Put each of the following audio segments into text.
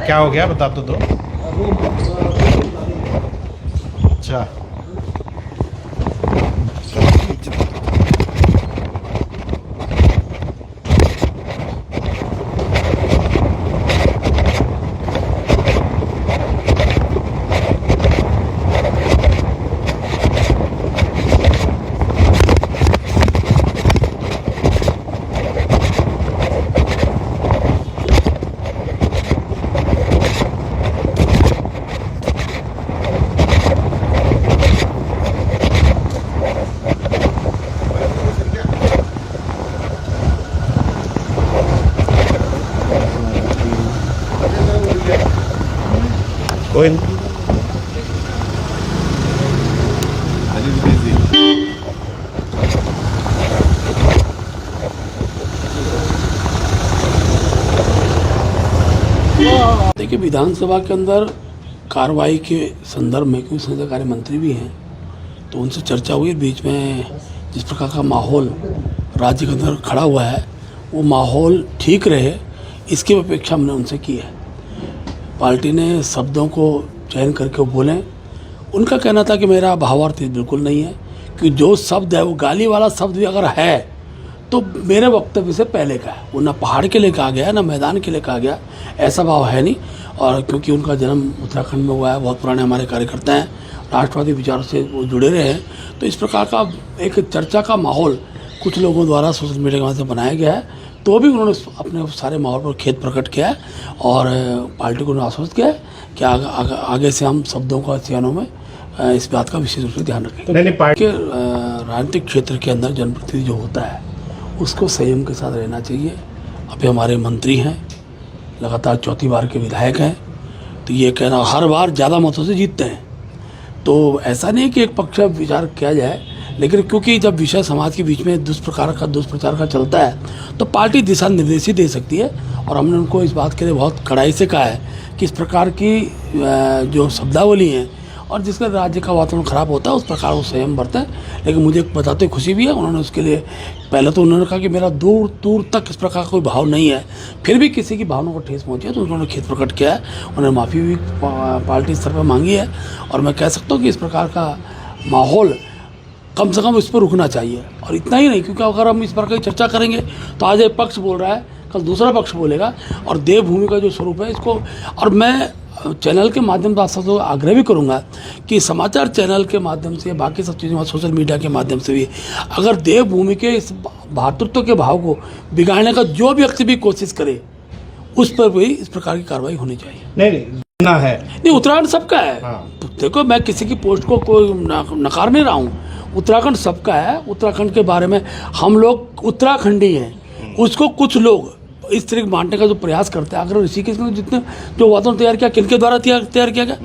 क्या हो गया बता तो दो। अच्छा कोई नहीं। देखिए, विधानसभा के अंदर कार्रवाई के संदर्भ में, क्योंकि संसदीय कार्य मंत्री भी हैं, तो उनसे चर्चा हुई। बीच में जिस प्रकार का माहौल राज्य के अंदर खड़ा हुआ है, वो माहौल ठीक रहे, इसकी अपेक्षा हमने उनसे की है। पार्टी ने शब्दों को चयन करके वो बोलें। उनका कहना था कि मेरा भावार्थ बिल्कुल नहीं है, कि जो शब्द है वो गाली वाला शब्द भी अगर है तो मेरे वक्तव्य से पहले का है। वो ना पहाड़ के लिए कहा गया, ना मैदान के लिए कहा गया, ऐसा भाव है नहीं। और क्योंकि उनका जन्म उत्तराखंड में हुआ है, बहुत पुराने हमारे कार्यकर्ता हैं, राष्ट्रवादी विचारों से वो जुड़े रहे हैं, तो इस प्रकार का एक चर्चा का माहौल कुछ लोगों द्वारा सोशल मीडिया के माध्यम से बनाया गया है। तो भी उन्होंने अपने सारे माहौल पर खेद प्रकट किया है और पार्टी को आश्वस्त किया है कि आगे से हम शब्दों का चयनों में इस बात का विशेष रूप से ध्यान रखेंगे। पार्टी के राजनीतिक क्षेत्र के अंदर जनप्रतिनिधि जो होता है उसको संयम के साथ रहना चाहिए। अभी हमारे मंत्री हैं, लगातार चौथी बार के विधायक हैं, तो ये कहना हर बार ज़्यादा मतों से जीतते हैं, तो ऐसा नहीं कि एक पक्ष विचार किया जाए, लेकिन क्योंकि जब विषय समाज के बीच में दुष्प्रचार का चलता है तो पार्टी दिशा निर्देश ही दे सकती है। और हमने उनको इस बात के लिए बहुत कड़ाई से कहा है कि इस प्रकार की जो शब्दावली हैं और जिसका राज्य का वातावरण खराब होता है उस प्रकार वो संयम बरतें। लेकिन मुझे बताते खुशी भी है, उन्होंने उसके लिए पहले तो उन्होंने कहा कि मेरा दूर दूर तक इस प्रकार का कोई भाव नहीं है, फिर भी किसी की भावना को ठेस पहुंची है तो उन्होंने खेद प्रकट किया है। उन्होंने माफ़ी भी पार्टी स्तर पर मांगी है। और मैं कह सकता हूँ कि इस प्रकार का माहौल कम से कम इस पर रुकना चाहिए। और इतना ही नहीं, क्योंकि अगर हम इस प्रकार की चर्चा करेंगे तो आज एक पक्ष बोल रहा है, कल दूसरा पक्ष बोलेगा, और देवभूमि का जो स्वरूप है इसको, और मैं चैनल के माध्यम से आपसे तो आग्रह भी करूंगा कि समाचार चैनल के माध्यम से, बाकी सब चीज़ों, सोशल मीडिया के माध्यम से भी अगर देवभूमि के इस भातृत्व के भाव को बिगाड़ने का जो व्यक्ति भी कोशिश करे उस पर भी इस प्रकार की कार्रवाई होनी चाहिए। नहीं है, नहीं, उत्तराखंड सबका है। देखो, मैं किसी की पोस्ट को कोई नकार नहीं रहा हूँ, उत्तराखंड सबका है। उत्तराखंड के बारे में हम लोग उत्तराखंडी हैं, उसको कुछ लोग इस तरह बांटने का जो प्रयास करते हैं। अगर ऋषिकेश में जितने जो वातावरण तैयार किया, किनके द्वारा तैयार किया गया,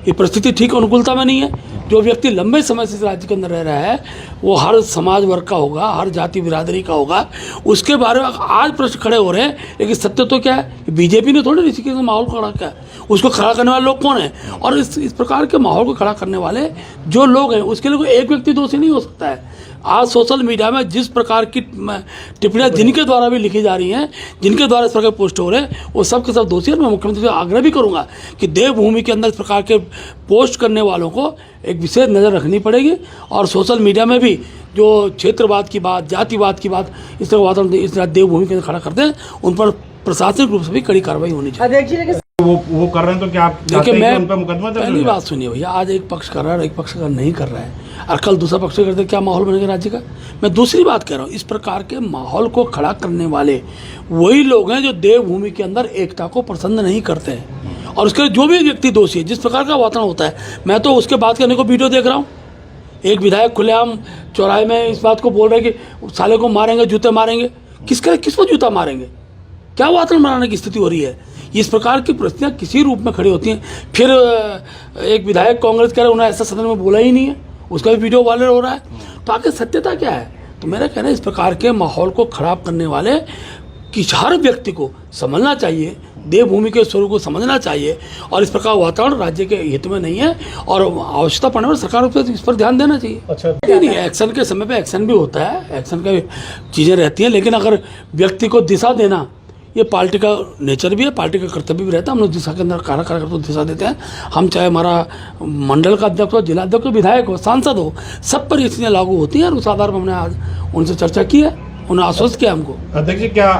ये परिस्थिति ठीक अनुकूलता में नहीं है। जो व्यक्ति लंबे समय से इस राज्य के अंदर रह रहा है वो हर समाज वर्ग का होगा, हर जाति बिरादरी का होगा, उसके बारे में आज प्रश्न खड़े हो रहे हैं। लेकिन सत्य तो क्या है, बीजेपी ने थोड़े ऋषिकेश में माहौल खड़ा किया, उसको खड़ा करने वाले लोग कौन है? और इस प्रकार के माहौल को खड़ा करने वाले जो लोग हैं उसके लिए कोई एक व्यक्ति दोषी नहीं हो सकता है। आज सोशल मीडिया में जिस प्रकार की टिप्पणियां जिनके द्वारा भी लिखी जा रही हैं, जिनके द्वारा इस प्रकार पोस्ट हो रहे हैं, वो सब के सब दोषी है। मैं मुख्यमंत्री से आग्रह भी करूंगा कि देवभूमि के अंदर इस प्रकार के पोस्ट करने वालों को एक विशेष नज़र रखनी पड़ेगी। और सोशल मीडिया में भी जो क्षेत्रवाद की बात, जातिवाद की बात, इस तरह वातावरण इस तरह देवभूमि के अंदर खड़ा करते हैं, उन पर प्रशासनिक रूप से भी कड़ी कार्रवाई होनी चाहिए। वो कर रहे हैं तो क्या आप देखिए, मैं उन पर मुकदमा दर्ज पहली बात सुनिए भैया, आज एक पक्ष कर रहा है और एक पक्ष अगर नहीं कर रहा है और कल दूसरा पक्ष करते, क्या माहौल बनेगा राज्य का? मैं दूसरी बात कह रहा हूँ, इस प्रकार के माहौल को खड़ा करने वाले वही लोग हैं जो देवभूमि के अंदर एकता को पसंद नहीं करते हैं। और उसके जो भी व्यक्ति दोषी है, जिस प्रकार का वातावरण होता है, मैं तो उसके बात करने को वीडियो देख रहा हूँ। एक विधायक खुलेआम चौराहे में इस बात को बोल रहे कि साले को मारेंगे, जूते मारेंगे। किसको जूता मारेंगे? क्या वातावरण बनाने की स्थिति हो रही है? इस प्रकार की परिस्थितियाँ किसी रूप में खड़ी होती हैं। फिर एक विधायक कांग्रेस कह रहे उन्होंने ऐसा सदन में बोला ही नहीं है, उसका भी वीडियो वायरल हो रहा है। तो आगे सत्यता क्या है? तो मेरा कहना है, इस प्रकार के माहौल को खराब करने वाले कि हर व्यक्ति को समझना चाहिए, देवभूमि के स्वरूप को समझना चाहिए। और इस प्रकार वातावरण राज्य के हित में नहीं है और आवश्यकता पड़ने पर सरकार को इस पर ध्यान देना चाहिए। अच्छा, नहीं, एक्शन के समय पे एक्शन भी होता है, एक्शन का चीज़ें रहती हैं, लेकिन अगर व्यक्ति को दिशा देना ये पार्टी का नेचर भी है, पार्टी का कर्तव्य भी रहता है। हम लोग दिशा के अंदर कार्यकर्ता को दिशा देते हैं। हम चाहे हमारा मंडल का अध्यक्ष हो, जिला अध्यक्ष हो, विधायक हो, सांसद हो, सब पर ये चीज़ें लागू होती हैं और उस आधार पर हमने आज उनसे चर्चा की है, उन्हें आश्वस्त किया हमको। अध्यक्ष जी क्या